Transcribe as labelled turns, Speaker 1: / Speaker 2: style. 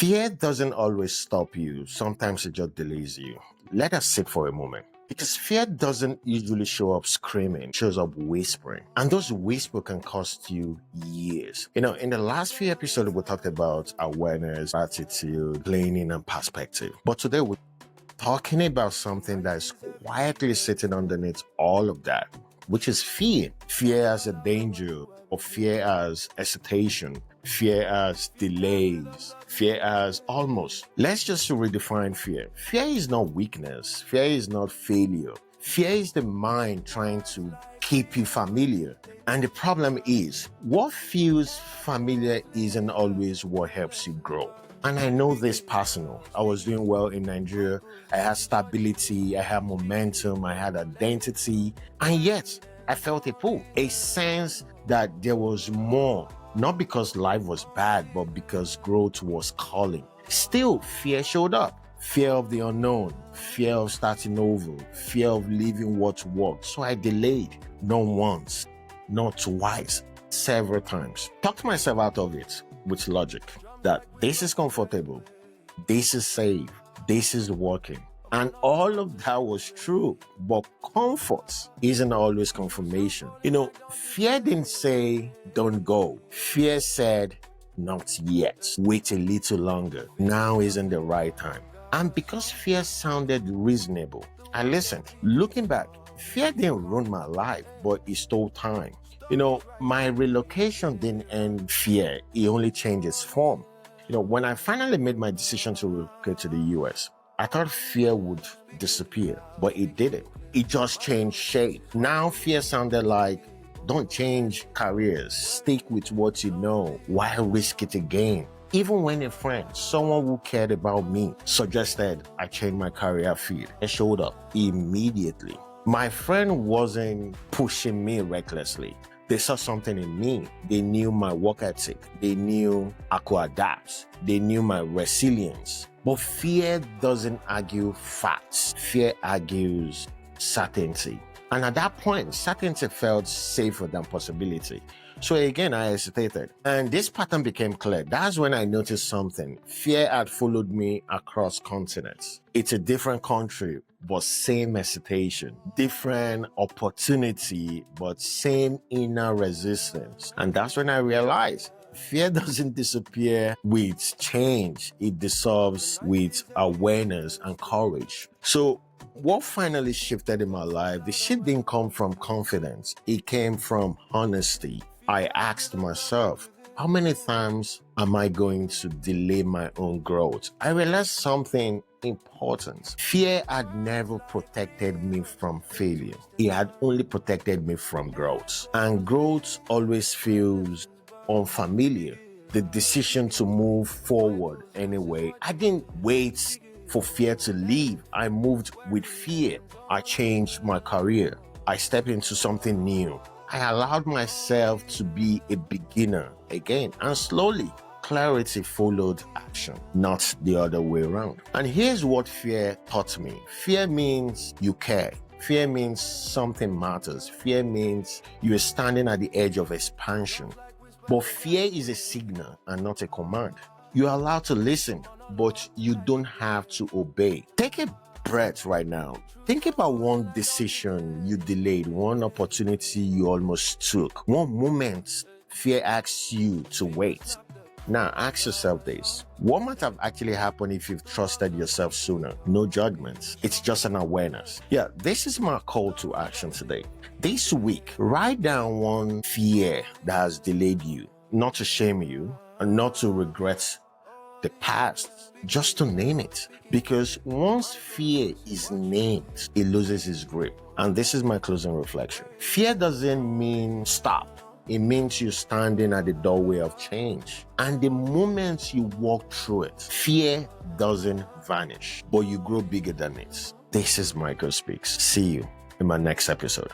Speaker 1: Fear doesn't always stop you. Sometimes it just delays you. Let us sit for a moment. Because fear doesn't usually show up screaming, it shows up whispering. And those whispers can cost you years. In the last few episodes, we talked about awareness, attitude, planning, and perspective. But today, we're talking about something that's quietly sitting underneath all of that, which is fear. Fear as a danger, or fear as hesitation, fear as delays, fear as almost. Let's just redefine fear. Fear is not weakness. Fear is not failure. Fear is the mind trying to keep you familiar. And the problem is, what feels familiar isn't always what helps you grow. And I know this personal. I was doing well in Nigeria. I had stability, I had momentum, I had identity. And yet, I felt a pull, a sense that there was more. Not because life was bad, but because growth was calling. Still, fear showed up. Fear of the unknown, fear of starting over, fear of leaving what worked. So I delayed, not once, not twice, several times. Talked myself out of it with logic that this is comfortable, this is safe, this is working. And all of that was true, but comfort isn't always confirmation. Fear didn't say, don't go. Fear said, not yet. Wait a little longer. Now isn't the right time. And because fear sounded reasonable, I listened. Looking back, fear didn't ruin my life, but it stole time. My relocation didn't end fear. It only changed its form. When I finally made my decision to relocate to the US, I thought fear would disappear, but it didn't. It just changed shape. Now fear sounded like, don't change careers. Stick with what you know. Why risk it again? Even when a friend, someone who cared about me, suggested I change my career field, it showed up immediately. My friend wasn't pushing me recklessly. They saw something in me. They knew my work ethic. They knew I could adapt. They knew my resilience. But fear doesn't argue facts. Fear argues certainty. And at that point, certainty felt safer than possibility. So again, I hesitated. And this pattern became clear. That's when I noticed something. Fear had followed me across continents. It's a different country, but same hesitation. Different opportunity, but same inner resistance. And that's when I realized fear doesn't disappear with change. It dissolves with awareness and courage. So what finally shifted in my life, the shift didn't come from confidence. It came from honesty. I asked myself, how many times am I going to delay my own growth? I realized something important. Fear had never protected me from failure. It had only protected me from growth. And growth always feels unfamiliar. The decision to move forward anyway. I didn't wait for fear to leave. I moved with fear. I changed my career. I stepped into something new. I allowed myself to be a beginner again, and slowly clarity followed action, not the other way around. And here's what fear taught me. Fear means you care. Fear means something matters. Fear means you're standing at the edge of expansion. But fear is a signal and not a command. You're allowed to listen, but you don't have to obey. Take a breath right now. Think about one decision you delayed, one opportunity you almost took, one moment fear asks you to wait. Now ask yourself this. What might have actually happened if you've trusted yourself sooner? No judgments. It's just an awareness. Yeah, this is my call to action today. This week, write down one fear that has delayed you, not to shame you and not to regret the past, just to name it. Because once fear is named, it loses its grip. And this is my closing reflection. Fear doesn't mean stop. It means you're standing at the doorway of change. And the moment you walk through it, fear doesn't vanish, but you grow bigger than it. This is Michael Speaks. See you in my next episode.